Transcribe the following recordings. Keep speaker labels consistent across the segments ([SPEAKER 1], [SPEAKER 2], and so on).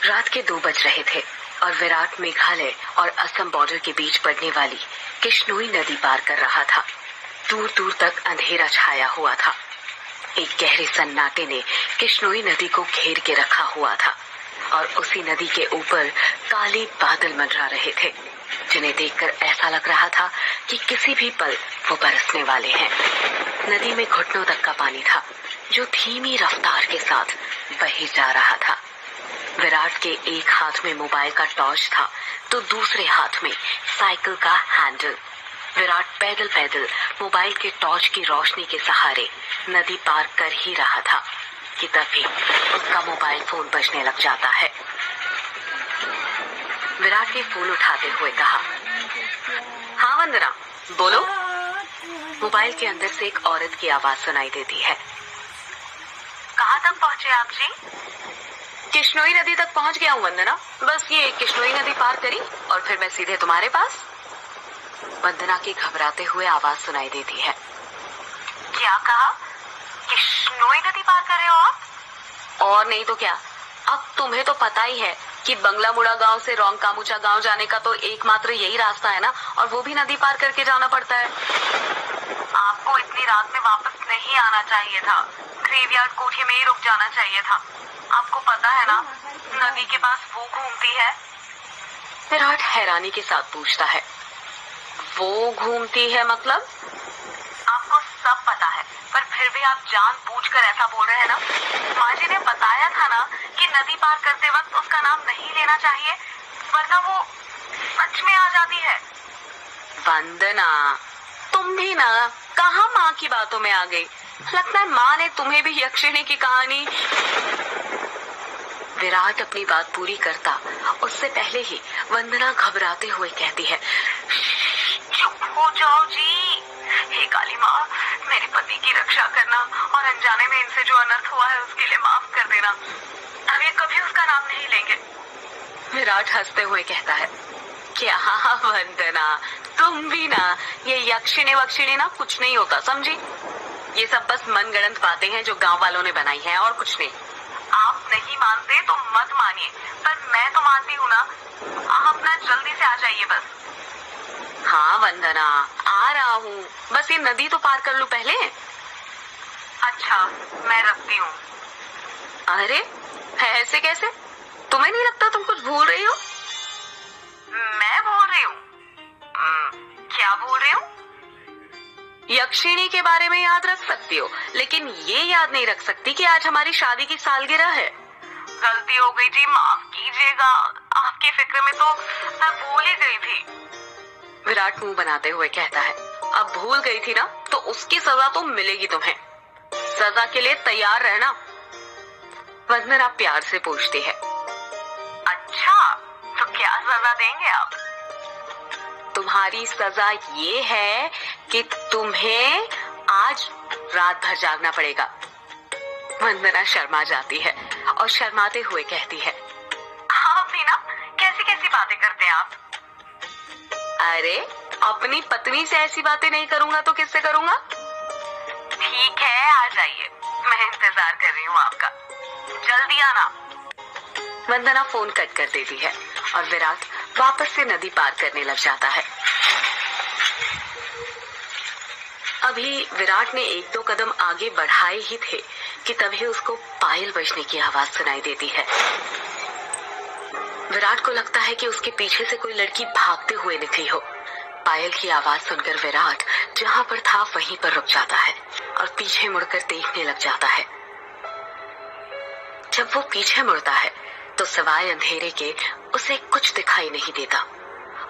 [SPEAKER 1] रात के 2 बज रहे थे और विराट मेघालय और असम बॉर्डर के बीच पड़ने वाली किश्नोई नदी पार कर रहा था। दूर दूर तक अंधेरा छाया हुआ था। एक गहरे सन्नाटे ने किश्नोई नदी को घेर के रखा हुआ था और उसी नदी के ऊपर काले बादल मंडरा रहे थे, जिन्हें देखकर ऐसा लग रहा था कि किसी भी पल वो बरसने वाले हैं। नदी में घुटनों तक का पानी था, जो धीमी रफ्तार के साथ बहे जा रहा था। विराट के एक हाथ में मोबाइल का टॉर्च था तो दूसरे हाथ में साइकिल का हैंडल। विराट पैदल पैदल मोबाइल के टॉर्च की रोशनी के सहारे नदी पार कर ही रहा था कि तभी उसका मोबाइल फोन बजने लग जाता है। विराट ने फोन उठाते हुए कहा, हाँ वंदना, बोलो। मोबाइल के अंदर से एक औरत की आवाज सुनाई देती है।
[SPEAKER 2] कहाँ तक पहुँचे आप जी?
[SPEAKER 1] किश्नोई नदी तक पहुंच गया हूँ वंदना, बस ये किश्नोई नदी पार करी और फिर मैं सीधे तुम्हारे पास। वंदना की घबराते हुए आवाज सुनाई देती है।
[SPEAKER 2] क्या कहा? किश्नोई नदी पार कर रहे हो आप?
[SPEAKER 1] और नहीं तो क्या, अब तुम्हें तो पता ही है कि बंगलामुड़ा गांव से रोंगकामुचा गांव जाने का तो एकमात्र यही रास्ता है ना, और वो भी नदी पार करके जाना पड़ता है।
[SPEAKER 2] आपको इतनी रात में वापस नहीं आना चाहिए था, ग्रेवयार्ड कोठे में ही रुक जाना चाहिए था। आपको पता है ना, नदी के पास वो घूमती है।
[SPEAKER 1] विराट हैरानी के साथ पूछता है, वो घूमती है मतलब?
[SPEAKER 2] आपको सब पता है, पर फिर भी आप जानबूझकर ऐसा बोल रहे हैं ना। माँ जी ने बताया था ना कि नदी पार करते वक्त उसका नाम नहीं लेना चाहिए, वरना वो सच में आ जाती है।
[SPEAKER 1] वंदना, तुम भी ना कहाँ माँ की बातों में आ गई। लगता है माँ ने तुम्हें भी यक्षिणी की कहानी। विराट अपनी बात पूरी करता उससे पहले ही वंदना घबराते हुए कहती है,
[SPEAKER 2] चुप हो जाओ जी। हे काली माँ, मेरे पति की रक्षा करना और अनजाने में इनसे जो अनर्थ हुआ है उसके लिए माफ कर देना। अब ये कभी उसका नाम नहीं लेंगे।
[SPEAKER 1] विराट हंसते हुए कहता है, क्या वंदना, तुम भी ना, ये यक्षिणी वक्षिणी ना कुछ नहीं होता, समझी? ये सब बस मनगढ़ंत बातें हैं जो गांव वालों ने बनाई हैं और कुछ नहीं।
[SPEAKER 2] आप नहीं मानते तो मत मानिए, पर मैं तो मानती हूँ ना। आप ना जल्दी से आ जाइए बस।
[SPEAKER 1] हाँ वंदना, आ रहा हूँ, बस ये नदी तो पार कर लूं पहले।
[SPEAKER 2] अच्छा, मैं रखती हूँ।
[SPEAKER 1] अरे ऐसे कैसे? तुम्हें नहीं लगता तुम कुछ भूल रही हो?
[SPEAKER 2] मैं भूल रही हूँ? क्या भूल रही हूँ?
[SPEAKER 1] यक्षिणी के बारे में याद रख सकती हो, लेकिन ये याद नहीं रख सकती कि आज हमारी शादी की सालगिरह है।
[SPEAKER 2] गलती हो गई जी, माफ कीजिएगा। आपकी फिक्र में तो मैं भूल ही गई थी।
[SPEAKER 1] विराट मुंह बनाते हुए कहता है, अब भूल गई थी ना तो उसकी सजा तो मिलेगी तुम्हें। सजा के लिए तैयार रहना। वंदना प्यार से पूछती है,
[SPEAKER 2] अच्छा, तो क्या सजा देंगे आप?
[SPEAKER 1] तुम्हारी सजा ये है कि तुम्हें आज रात भर जागना पड़ेगा। वंदना शर्मा जाती है और शर्माते हुए कहती है,
[SPEAKER 2] आप भी ना कैसी कैसी बातें करते हैं आप।
[SPEAKER 1] अरे अपनी पत्नी से ऐसी बातें नहीं करूंगा तो किससे करूंगा?
[SPEAKER 2] ठीक है, आ जाइए, मैं इंतजार कर रही हूँ आपका। जल्दी आना।
[SPEAKER 1] वंदना फोन कट कर देती है और विराट वापस से नदी पार करने लग जाता है। अभी विराट ने 1-2 कदम आगे बढ़ाए ही थे कि तभी उसको पायल बजने की आवाज सुनाई देती है। विराट को लगता है कि उसके पीछे से कोई लड़की भागते हुए निकली हो। पायल की आवाज सुनकर विराट जहां पर था वहीं पर रुक जाता है और पीछे मुड़कर देखने लग जाता है। जब वो पीछे मुड़ता है तो सिवाय अंधेरे के उसे कुछ दिखाई नहीं देता।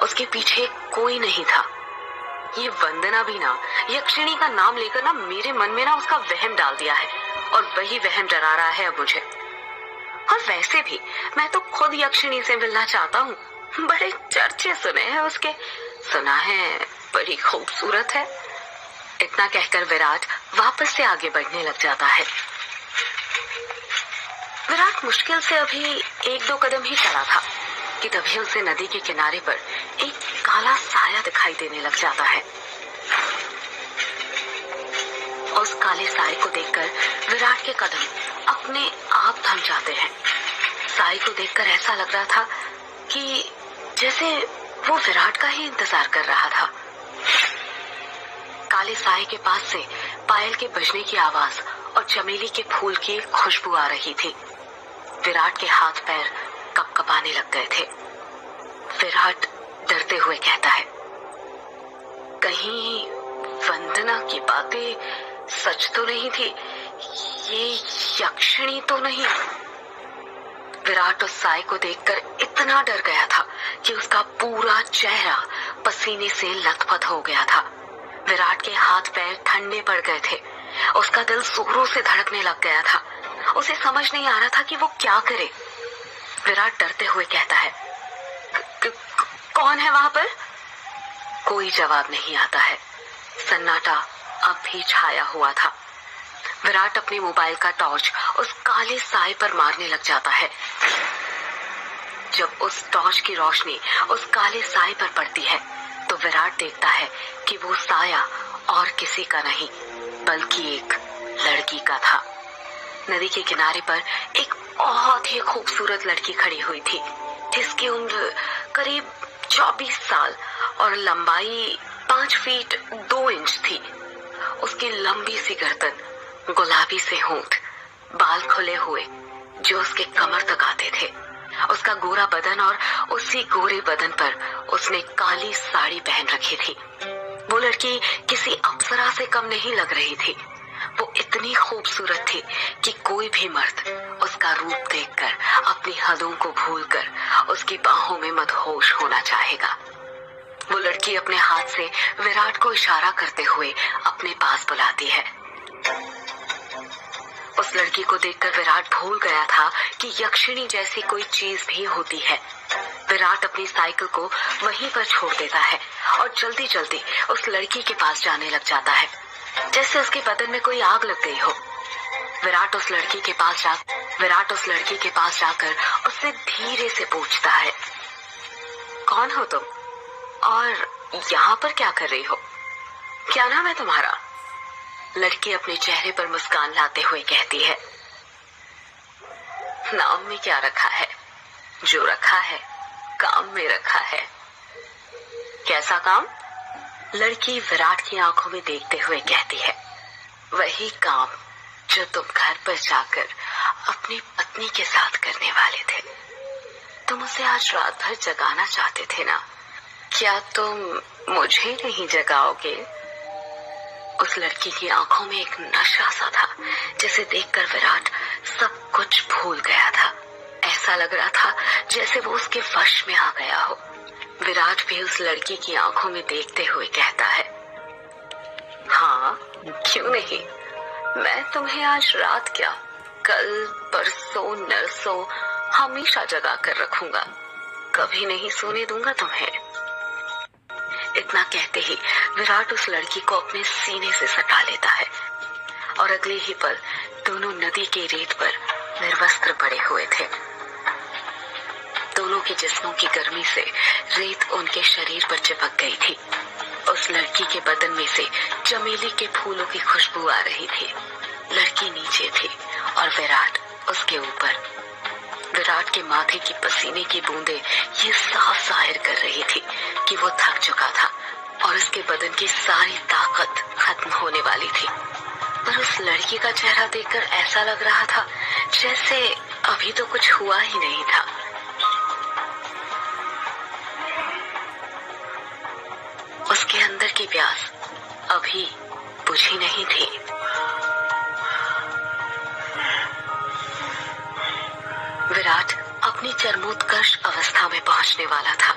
[SPEAKER 1] उसके पीछे कोई नहीं था। ये वंदना भी ना यक्षिणी का नाम लेकर ना मेरे मन में ना उसका वहम डाल दिया है और वही वहम डरा रहा है अब मुझे। और वैसे भी मैं तो खुद यक्षिणी से मिलना चाहता हूँ। बड़े चर्चे सुने हैं उसके, सुना है बड़ी खूबसूरत है। इतना कहकर विराट वापस से आगे बढ़ने लग जाता है। विराट मुश्किल से अभी 1-2 कदम ही चला था कि तभी उसे नदी के किनारे पर एक काला साया दिखाई देने लग जाता है। उस काले साए को देखकर विराट के कदम अपने आप थम जाते हैं। साई को देखकर ऐसा लग रहा था कि जैसे वो विराट का ही इंतजार कर रहा था। काले साई के पास से पायल के बजने की आवाज और चमेली के फूल की खुशबू आ रही थी। विराट के हाथ पैर कपकपाने लग गए थे। विराट डरते हुए कहता है, कहीं वंदना की बातें सच तो नहीं थी? ये यक्षिणी तो नहीं? विराट उस साई को देखकर इतना डर गया था कि उसका पूरा चेहरा पसीने से लथपथ हो गया था। विराट के हाथ पैर ठंडे पड़ गए थे। उसका दिल जोरों से धड़कने लग गया था। उसे समझ नहीं आ रहा था कि वो क्या करे। विराट डरते हुए कहता है, कौन है वहां पर? कोई जवाब नहीं आता है। सन्नाटा अब भी छाया हुआ था। विराट अपने मोबाइल का टॉर्च उस काले साए पर मारने लग जाता है। जब उस टॉर्च की रोशनी उस काले साए पर पड़ती है तो विराट देखता है कि वो साया और किसी का नहीं बल्कि एक लड़की का था। नदी के किनारे पर एक बहुत ही खूबसूरत लड़की खड़ी हुई थी, जिसकी उम्र करीब 24 साल और लंबाई 5 फीट 2 इंच थी। उसकी लंबी सी गर्दन, गुलाबी से होंठ, बाल खुले हुए जो उसके कमर तक आते थे, उसका गोरा बदन और उसी गोरे बदन पर उसने काली साड़ी पहन रखी थी। वो लड़की किसी अप्सरा से कम नहीं लग रही थी। वो इतनी खूबसूरत थी कि कोई भी मर्द उसका रूप देखकर अपनी हदों को भूलकर उसकी बाहों में मदहोश होना चाहेगा। वो लड़की अपने हाथ से विराट को इशारा करते हुए अपने पास बुलाती है। उस लड़की को देखकर विराट भूल गया था कि यक्षिणी जैसी कोई चीज भी होती है। विराट अपनी साइकिल को वहीं पर छोड़ देता है और जल्दी जल्दी उस लड़की के पास जाने लग जाता है, जैसे उसके बदन में कोई आग लग गई हो। विराट उस लड़की के पास जाकर उससे धीरे से पूछता है, कौन हो तुम और यहाँ पर क्या कर रही हो? क्या नाम है तुम्हारा? लड़की अपने चेहरे पर मुस्कान लाते हुए कहती है, नाम में क्या रखा है? जो रखा है काम में रखा है। कैसा काम? लड़की विराट की आंखों में देखते हुए कहती है, वही काम जो तुम घर पर जाकर अपनी पत्नी के साथ करने वाले थे। तुम उसे आज रात भर जगाना चाहते थे ना? क्या तुम मुझे नहीं जगाओगे? उस लड़की की आंखों में एक नशा सा था, जिसे देखकर विराट सब कुछ भूल गया था। ऐसा लग रहा था जैसे वो उसके वश में आ गया हो। विराट भी उस लड़की की आंखों में देखते हुए कहता है, हाँ क्यों नहीं, मैं तुम्हें आज रात क्या, कल परसों नरसों हमेशा जगा कर रखूंगा। कभी नहीं सोने दूंगा तुम्हें। इतना कहते ही विराट उस लड़की को अपने सीने से सटा लेता है और अगले ही पल दोनों नदी के रेत पर निर्वस्त्र पड़े हुए थे। दोनों के जिस्मों की गर्मी से रेत उनके शरीर पर चिपक गई थी। उस लड़की के बदन में से चमेली के फूलों की खुशबू आ रही थी। लड़की नीचे थी और विराट उसके ऊपर। विराट के माथे की पसीने की बूंदें ये साफ जाहिर कर रही थी कि वो थक चुका था और उसके बदन की सारी ताकत खत्म होने वाली थी। पर उस लड़की का चेहरा देखकर ऐसा लग रहा था जैसे अभी तो कुछ हुआ ही नहीं था। उसके अंदर की प्यास अभी बुझी नहीं थी। विराट अपनी चरमोत्कर्ष अवस्था में पहुंचने वाला था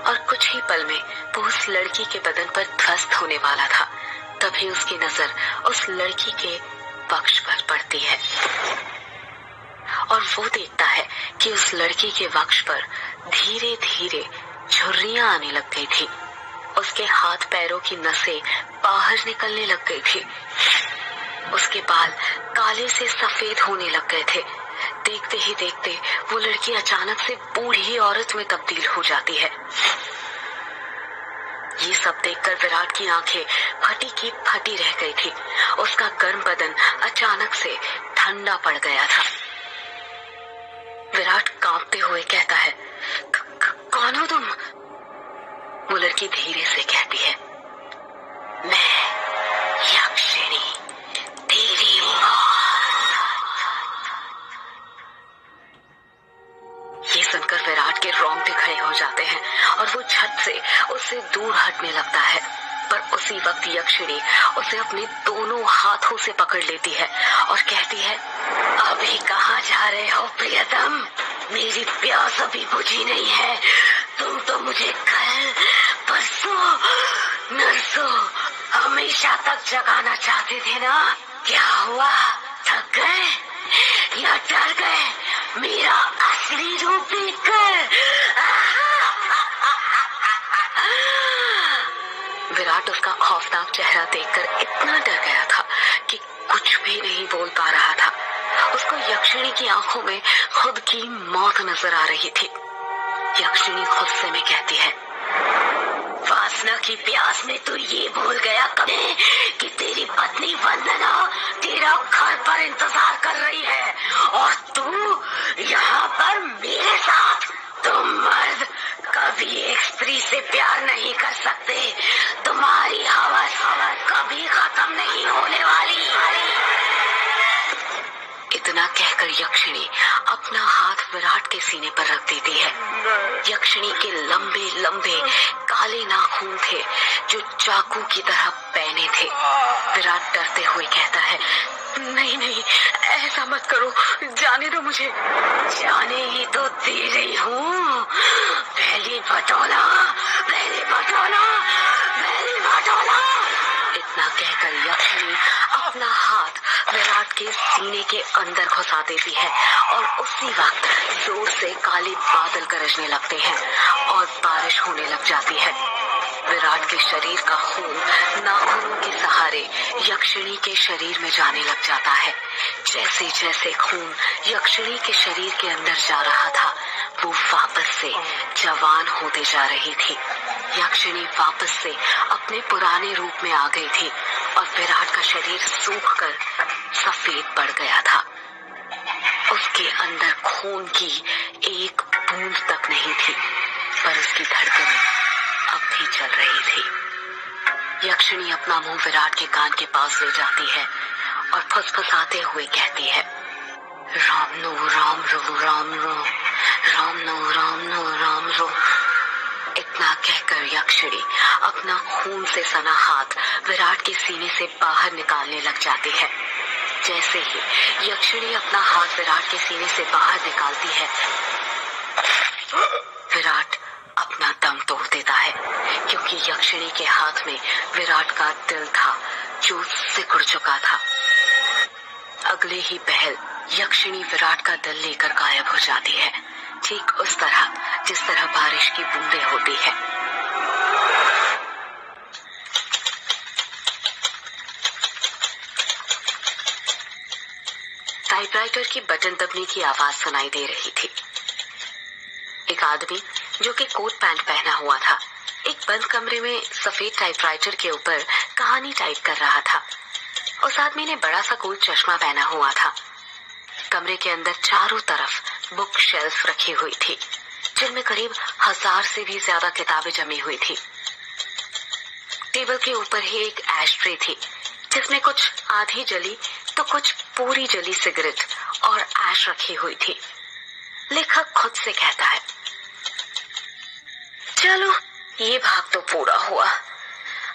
[SPEAKER 1] और कुछ ही पल में वो उस लड़की के बदन पर ध्वस्त होने वाला था। तभी उसकी नजर उस लड़की के वक्ष पर पड़ती है और वो देखता है कि उस लड़की के वक्ष पर धीरे धीरे झुर्रियां आने लग गई थी। उसके हाथ पैरों की नसें बाहर निकलने लग गई थी। उसके बाल काले से सफेद होने लग गए थे। देखते ही देखते वो लड़की अचानक से बूढ़ी औरत में तब्दील हो जाती है। ये सब देखकर विराट की आंखें फटी की फटी रह गई थी। उसका गर्म बदन अचानक से ठंडा पड़ गया था। विराट हुए कहता है, कौन हो तुम? वो लड़की धीरे से कहती है, मैं यक्षिणी, तेरी मौत। ये सुनकर विराट के रोंगटे खड़े हो जाते हैं और वो झट से उससे दूर हटने लगता है, पर उसी वक्त यक्षिणी उसे अपने दोनों हाथों से पकड़ लेती है और कहती है, अभी कहाँ जा रहे हो प्रियतम? मेरी प्यास अभी बुझी नहीं है। तुम तो मुझे कल, परसों, नरसों हमेशा तक जगाना चाहते थे ना? क्या हुआ? थक गए या डर गए मेरा असली रूप देखकर? विराट उसका खौफनाक चेहरा देखकर इतना डर गया था कि कुछ भी नहीं बोल पा रहा था। उसको यक्षिणी की आंखों में खुद की मौत नजर आ रही थी। यक्षिणी गुस्से में कहती है, वासना की प्यास में तू ये भूल गया कभी कि तेरी पत्नी वंदना तेरा घर पर इंतजार कर रही है और तू यहाँ पर मेरे साथ? तुम मर्द कभी एक स्त्री से प्यार नहीं कर सकते। तुम्हारी हवस कभी खत्म नहीं होने वाली। इतना कहकर यक्षिणी अपना हाथ विराट के सीने पर रख देती है। यक्षिणी के लंबे लंबे काले नाखून थे जो चाकू की तरह पैने थे। विराट डरते हुए कहता है, नहीं नहीं, ऐसा मत करो, जाने दो मुझे। जाने ही तो दे रही हूँ। पहले बटोला, पहले बटोला, पहले बटोला। इतना कहकर यक्षिणी अपना हाथ विराट के सीने के अंदर घुसा देती है और उसी वक्त जोर से काले बादल गरजने लगते हैं और बारिश होने लग जाती है। विराट के शरीर का खून नाखूनों के सहारे यक्षिणी के शरीर में जाने लग जाता है। जैसे जैसे खून यक्षिणी के शरीर के अंदर जा रहा था, वो वापस से जवान होते जा रही थी। यक्षिणी वापस से अपने पुराने रूप में आ गई थी और विराट का शरीर सूखकर सफेद पड़ गया था। उसके अंदर खून की एक बूंद तक नहीं थी, पर उसकी धड़कनें अब भी चल रही थी। यक्षिणी अपना मुंह विराट के कान के पास ले जाती है और फुसफुसाते हुए कहती है, राम नो राम रो, राम रो, राम नो राम नो, राम रो। इतना कहकर यक्षिणी अपना खून से सना हाथ विराट के सीने से बाहर निकालने लग जाती है। जैसे ही यक्षिणी अपना हाथ विराट के सीने से बाहर निकालती है, विराट अपना दम तोड़ देता है, क्योंकि यक्षिणी के हाथ में विराट का दिल था जो सिकुड़ चुका था। अगले ही पहल यक्षिणी विराट का दिल लेकर गायब हो जाती है, ठीक उस तरह जिस तरह बारिश की बूंदें होती है। टाइपराइटर की बटन दबने की आवाज सुनाई दे रही थी। एक आदमी जो कि कोट पैंट पहना हुआ था, एक बंद कमरे में सफेद टाइपराइटर के ऊपर कहानी टाइप कर रहा था। उस आदमी ने बड़ा सा गोल चश्मा पहना हुआ था। कमरे के अंदर चारों तरफ बुक शेल्फ रखी हुई थी, जिनमें करीब 1000 से भी ज्यादा किताबें जमी हुई थी। टेबल के ऊपर ही एक एश ट्रे थी, जिसमें कुछ आधी जली तो कुछ पूरी जली सिगरेट और ऐश रखी हुई थी। लेखक खुद से कहता है, चलो ये भाग तो पूरा हुआ।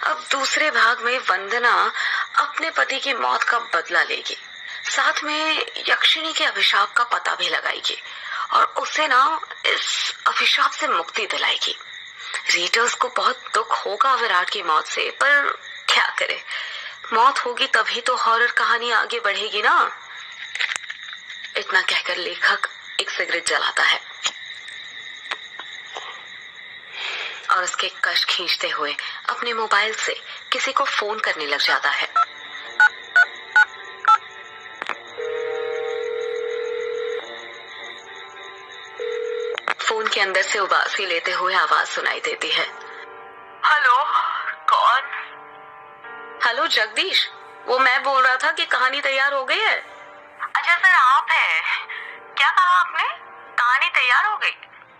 [SPEAKER 1] अब दूसरे भाग में वंदना अपने पति की मौत का बदला लेगी, साथ में यक्षिणी के अभिशाप का पता भी लगाएगी और उसे ना इस अभिशाप से मुक्ति दिलाएगी। रीडर्स को बहुत दुख होगा विराट की मौत से, पर क्या करे, मौत होगी तभी तो हॉरर कहानी आगे बढ़ेगी ना। इतना कहकर लेखक एक सिगरेट जलाता है और उसके कश खींचते हुए अपने मोबाइल से किसी को फोन करने लग जाता है। फोन के अंदर से उबासी लेते हुए आवाज सुनाई देती है,
[SPEAKER 2] हेलो, कौन?
[SPEAKER 1] हेलो जगदीश, वो मैं बोल रहा था कि कहानी तैयार हो गई है।
[SPEAKER 2] अच्छा सर, आप है? क्या कहा आपने? कहानी कहानी तैयार हो गई।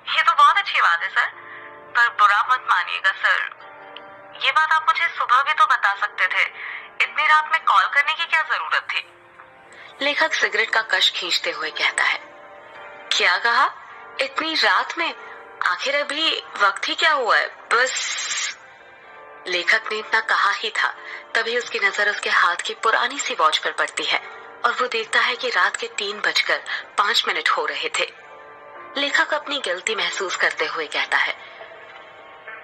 [SPEAKER 2] ये तो बहुत अच्छी बात है सर, पर बुरा मत मानिएगा सर। ये बात आप मुझे सुबह भी तो बता सकते थे। इतनी रात में कॉल करने की क्या जरूरत थी?
[SPEAKER 1] लेखक सिगरेट का कश खींचते हुए कहता है। क्या कहा? इतनी रात में? आखिर अभी वक्त ही क्या हुआ है? बस। लेखक ने इतना कहा ही था, तभी उसकी नजर उसके हाथ की पुरानी सी वॉच पर पड़ती है और वो देखता है कि रात के 3:05 हो रहे थे। लेखक अपनी गलती महसूस करते हुए कहता है,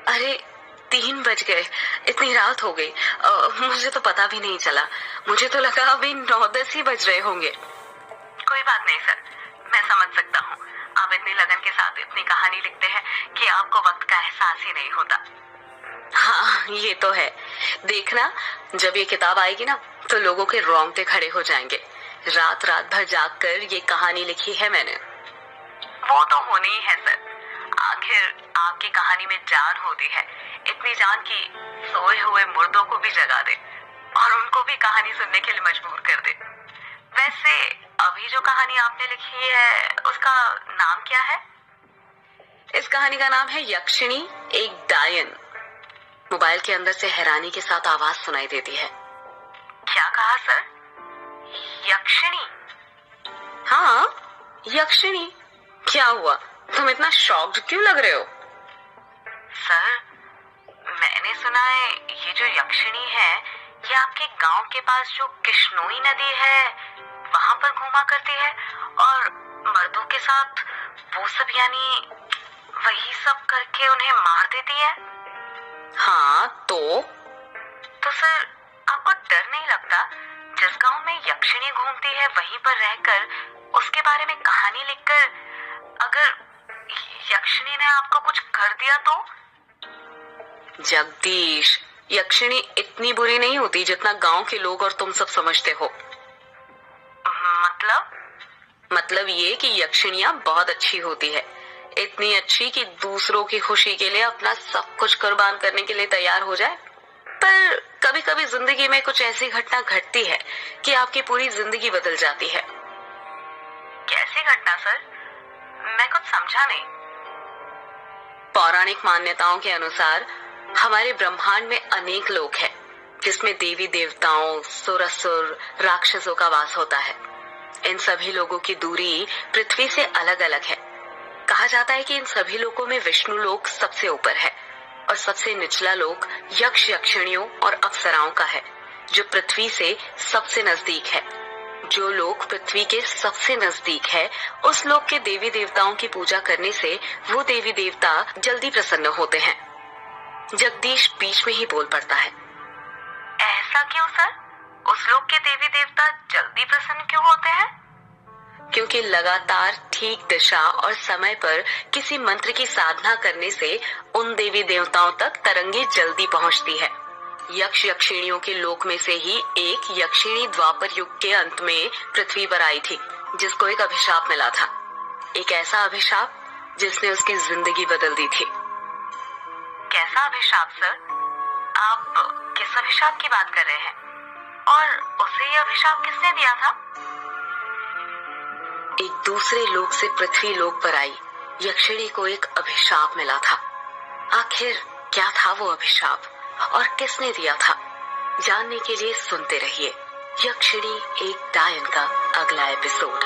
[SPEAKER 1] अरे 3 बज गए, इतनी रात हो गई। मुझे तो पता भी नहीं चला। मुझे तो लगा अभी 9-10 ही बज रहे होंगे।
[SPEAKER 2] कोई बात नहीं सर, मैं समझ सकता हूँ। आप इतनी लगन के साथ इतनी कहानी लिखते हैं कि आपको वक्त का एहसास ही नहीं होता।
[SPEAKER 1] हाँ, ये तो है। देखना, जब ये किताब आएगी ना तो लोगों के रोंगटे खड़े हो जाएंगे। रात भर जाग कर ये कहानी लिखी है मैंने।
[SPEAKER 2] वो तो होनी ही है सर। आखिर आपकी कहानी में जान होती है, इतनी जान कि सोए हुए मुर्दों को भी जगा दे और उनको भी कहानी सुनने के लिए मजबूर कर दे। वैसे अभी जो कहानी आपने लिखी है उसका नाम क्या है?
[SPEAKER 1] इस कहानी का नाम है यक्षिणी एक डायन। मोबाइल के अंदर से हैरानी के साथ आवाज सुनाई देती है।
[SPEAKER 2] क्या कहा सर? यक्षिणी?
[SPEAKER 1] हाँ, यक्षिणी। क्या हुआ, तुम इतना शॉक्ड क्यों लग रहे हो?
[SPEAKER 2] सर, मैंने सुना है ये जो यक्षिणी है ये आपके गांव के पास जो किश्नोई नदी है वहां पर घूमा करती है और मर्दों के साथ वो सब यानी वही सब करके उन्हें मार देती है।
[SPEAKER 1] हाँ तो
[SPEAKER 2] सर, आपको डर नहीं लगता जिस गांव में यक्षिणी घूमती है वहीं पर रहकर उसके बारे में कहानी लिखकर अगर यक्षिणी ने आपको कुछ कर दिया तो?
[SPEAKER 1] जगदीश, यक्षिणी इतनी बुरी नहीं होती जितना गांव के लोग और तुम सब समझते हो। मतलब ये कि यक्षिणियां बहुत अच्छी होती है, इतनी अच्छी कि दूसरों की खुशी के लिए अपना सब कुछ कुर्बान करने के लिए तैयार हो जाए। पर कभी कभी जिंदगी में कुछ ऐसी घटना घटती है कि आपकी पूरी जिंदगी बदल जाती है।
[SPEAKER 2] कैसी घटना सर? मैं कुछ समझा नहीं।
[SPEAKER 1] पौराणिक मान्यताओं के अनुसार हमारे ब्रह्मांड में अनेक लोक हैं, जिसमें देवी देवताओं, सुर असुर, राक्षसों का वास होता है। इन सभी लोगों की दूरी पृथ्वी से अलग अलग है। कहा जाता है कि इन सभी लोकों में विष्णु लोक सबसे ऊपर है और सबसे निचला लोक यक्ष यक्षिणियों और अप्सराओं का है, जो पृथ्वी से सबसे नजदीक है। जो लोक पृथ्वी के सबसे नजदीक है, उस लोक के देवी देवताओं की पूजा करने से वो देवी देवता जल्दी प्रसन्न होते हैं। जगदीश बीच में ही बोल पड़ता है।
[SPEAKER 2] ऐसा क्यों सर? उस लोक के देवी देवता जल्दी प्रसन्न क्यों होते हैं?
[SPEAKER 1] क्योंकि लगातार ठीक दिशा और समय पर किसी मंत्र की साधना करने से उन देवी देवताओं तक तरंगे जल्दी पहुंचती है। यक्ष यक्षिणियों के लोक में से ही एक यक्षिणी द्वापर युग के अंत में पृथ्वी पर आई थी, जिसको एक अभिशाप मिला था। एक ऐसा अभिशाप जिसने उसकी जिंदगी बदल दी थी।
[SPEAKER 2] कैसा अभिशाप सर? आप किस अभिशाप की बात कर रहे हैं? और उसे ये अभिशाप किसने दिया था?
[SPEAKER 1] एक दूसरे लोक से पृथ्वी लोक पर आई यक्षिणी को एक अभिशाप मिला था। आखिर क्या था वो अभिशाप और किसने दिया था? जानने के लिए सुनते रहिए यक्षिणी एक डायन का अगला एपिसोड।